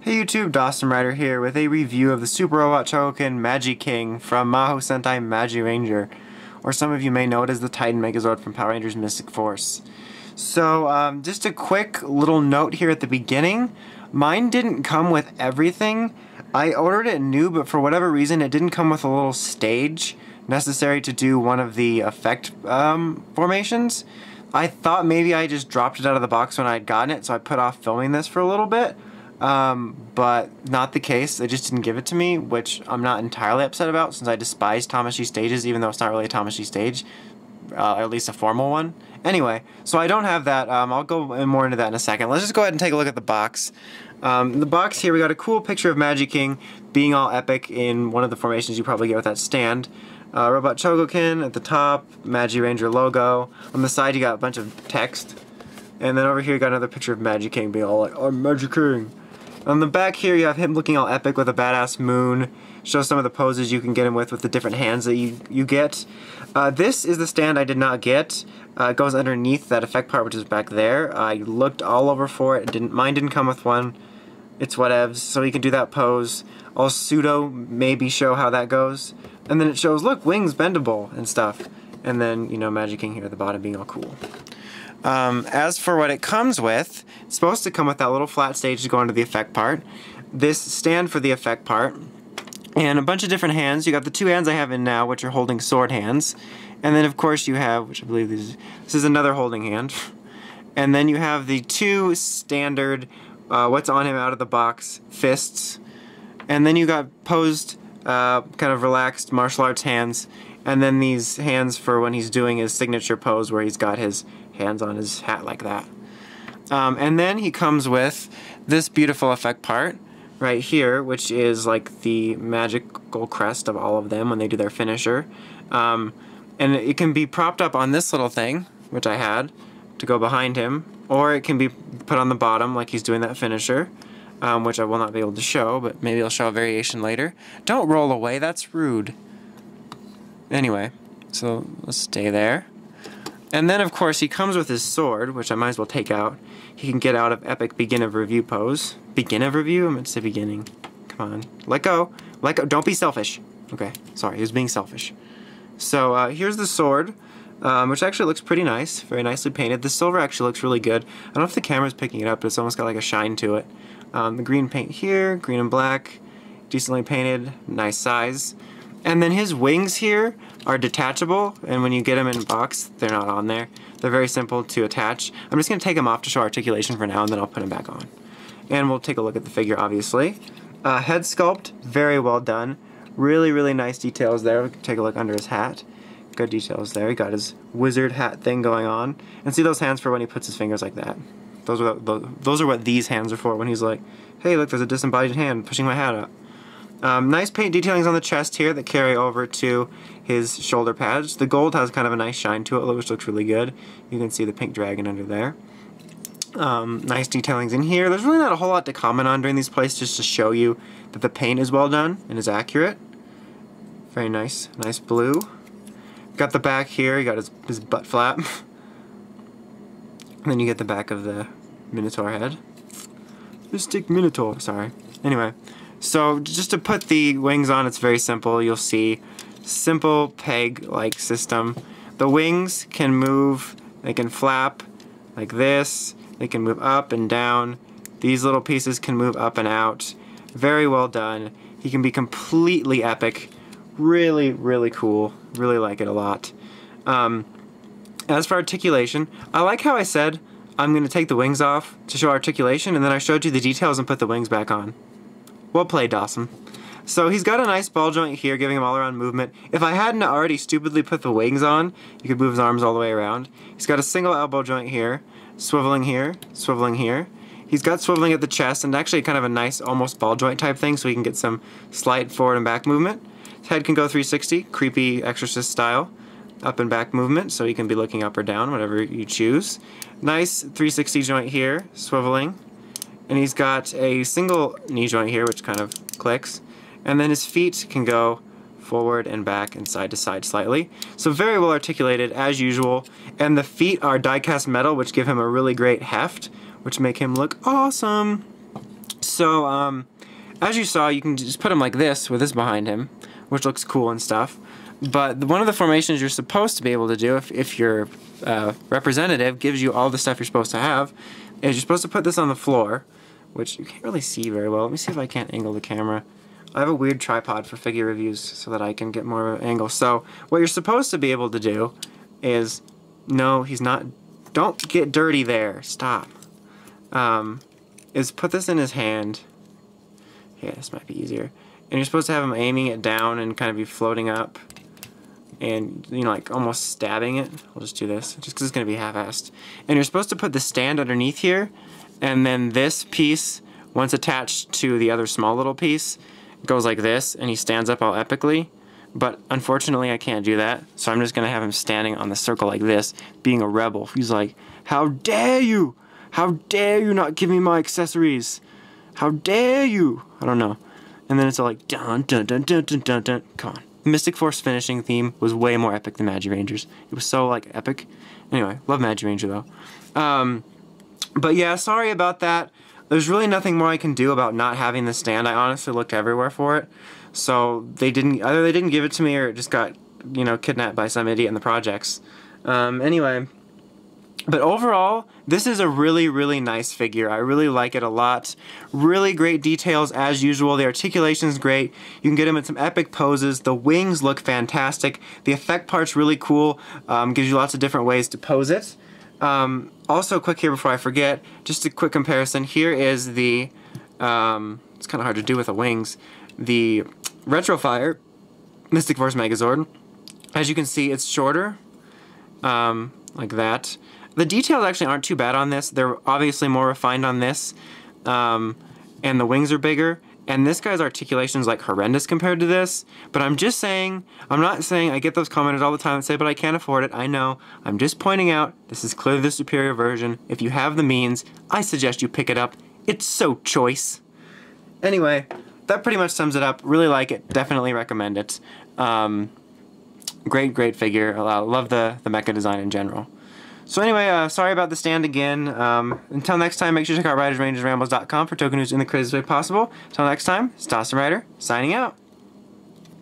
Hey YouTube, Dawson Rider here with a review of the Super Robot Chogokin Magi King from Maho Sentai Magiranger, or some of you may know it as the Titan Megazord from Power Rangers Mystic Force. So, just a quick little note here at the beginning. Mine didn't come with everything. I ordered it new, but for whatever reason it didn't come with a little stage necessary to do one of the effect formations. I thought maybe I just dropped it out of the box when I had gotten it, so I put off filming this for a little bit. But not the case. They just didn't give it to me, which I'm not entirely upset about since I despise Tamashii stages, even though it's not really a Tamashii stage, at least a formal one. Anyway, so I don't have that. I'll go more into that in a second. Let's just go ahead and take a look at the box. In the box here we got a cool picture of Magi King being all epic in one of the formations you probably get with that stand. Robot Chogokin at the top, Magiranger logo. On the side you got a bunch of text. And then over here you got another picture of Magi King being all like, "I'm Magi King." On the back here you have him looking all epic with a badass moon. Shows some of the poses you can get him with the different hands that you get. This is the stand I did not get. It goes underneath that effect part, which is back there. I looked all over for it. Mine didn't come with one. It's whatevs. So you can do that pose. I'll pseudo maybe show how that goes. And then it shows, look, wings bendable and stuff. And then, you know, Magi King here at the bottom being all cool. As for what it comes with, it's supposed to come with that little flat stage to go into the effect part, this stand for the effect part, and a bunch of different hands. You got the two hands I have in now, which are holding sword hands, and then of course you have, which I believe this is another holding hand, and then you have the two standard, what's on him out of the box, fists, and then you got posed, kind of relaxed martial arts hands, and then these hands for when he's doing his signature pose where he's got his hands on his hat like that. And then he comes with this beautiful effect part right here, which is like the magical crest of all of them when they do their finisher. And it can be propped up on this little thing, which I had, to go behind him, or it can be put on the bottom like he's doing that finisher, which I will not be able to show, but maybe I'll show a variation later. Don't roll away, that's rude. Anyway, so let's stay there. And then, of course, he comes with his sword, which I might as well take out. He can get out of epic begin of review pose. Begin of review? I meant to say beginning. Come on. Let go. Let go. Don't be selfish. Okay. Sorry, he was being selfish. So, here's the sword, which actually looks pretty nice. Very nicely painted. The silver actually looks really good. I don't know if the camera's picking it up, but it's almost got like a shine to it. The green paint here, green and black. Decently painted. Nice size. And then his wings here are detachable, and when you get them in a box, they're not on there. They're very simple to attach. I'm just going to take them off to show articulation for now, and then I'll put them back on. And we'll take a look at the figure, obviously. Head sculpt, very well done. Really, really nice details there. We can take a look under his hat. Good details there. He got his wizard hat thing going on. And see those hands for when he puts his fingers like that. Those are what these hands are for when he's like, hey, look, there's a disembodied hand pushing my hat up. Nice paint detailings on the chest here that carry over to his shoulder pads. The gold has kind of a nice shine to it, which looks really good. You can see the pink dragon under there. Nice detailings in here. There's really not a whole lot to comment on during these plays, just to show you that the paint is well done and is accurate. Very nice. Nice blue. Got the back here. You got his butt flap. And then you get the back of the Minotaur head. Mystic Minotaur, sorry. Anyway. So just to put the wings on, it's very simple. You'll see simple peg-like system. The wings can move, they can flap like this, they can move up and down. These little pieces can move up and out. Very well done. He can be completely epic. Really, really cool. Really like it a lot. As for articulation, I like how I said I'm going to take the wings off to show articulation, and then I showed you the details and put the wings back on. Well played, Dawson. So he's got a nice ball joint here, giving him all around movement. If I hadn't already stupidly put the wings on, you could move his arms all the way around. He's got a single elbow joint here, swiveling here, swiveling here. He's got swiveling at the chest, and actually kind of a nice, almost ball joint type thing, so he can get some slight forward and back movement. His head can go 360, creepy exorcist style. Up and back movement, so he can be looking up or down, whatever you choose. Nice 360 joint here, swiveling. And he's got a single knee joint here, which kind of clicks. And then his feet can go forward and back and side to side slightly. So very well articulated, as usual. And the feet are die-cast metal, which give him a really great heft, which make him look awesome. So, as you saw, you can just put him like this with this behind him, which looks cool and stuff. But one of the formations you're supposed to be able to do, if your representative gives you all the stuff you're supposed to have, is you're supposed to put this on the floor, which you can't really see very well. Let me see if I can't angle the camera. I have a weird tripod for figure reviews so that I can get more of an angle. So what you're supposed to be able to do is, no, he's not, don't get dirty there, stop. Is put this in his hand. Yeah, this might be easier. And you're supposed to have him aiming it down and kind of be floating up. And, you know, like almost stabbing it. I'll just do this, just because it's going to be half-assed. And you're supposed to put the stand underneath here, and then this piece, once attached to the other small little piece, goes like this, and he stands up all epically. But unfortunately, I can't do that, so I'm just going to have him standing on the circle like this, being a rebel. He's like, how dare you? How dare you not give me my accessories? How dare you? I don't know. And then it's all like, dun dun dun dun dun dun dun. Come on. Mystic Force finishing theme was way more epic than Magirangers. It was so, like, epic. Anyway, love Magiranger, though. But yeah, sorry about that. There's really nothing more I can do about not having the stand. I honestly looked everywhere for it. So either they didn't give it to me or it just got, you know, kidnapped by some idiot in the projects. Anyway. But overall, this is a really, really nice figure. I really like it a lot. Really great details as usual. The articulation is great. You can get him in some epic poses. The wings look fantastic. The effect part's really cool. Gives you lots of different ways to pose it. Also, quick here before I forget, just a quick comparison. Here is the, it's kind of hard to do with the wings, the Retrofire Mystic Force Megazord. As you can see, it's shorter, like that. The details actually aren't too bad on this. They're obviously more refined on this, and the wings are bigger. And this guy's articulation is like horrendous compared to this. But I'm just saying, I'm not saying, I get those commented all the time that say, but I can't afford it. I know. I'm just pointing out, this is clearly the superior version. If you have the means, I suggest you pick it up. It's so choice. Anyway, that pretty much sums it up. Really like it. Definitely recommend it. Great, great figure. I love the mecha design in general. So anyway, sorry about the stand again. Until next time, make sure to check out RidersRangersRambles.com for token news in the craziest way possible. Until next time, it's Dawson Rider, signing out.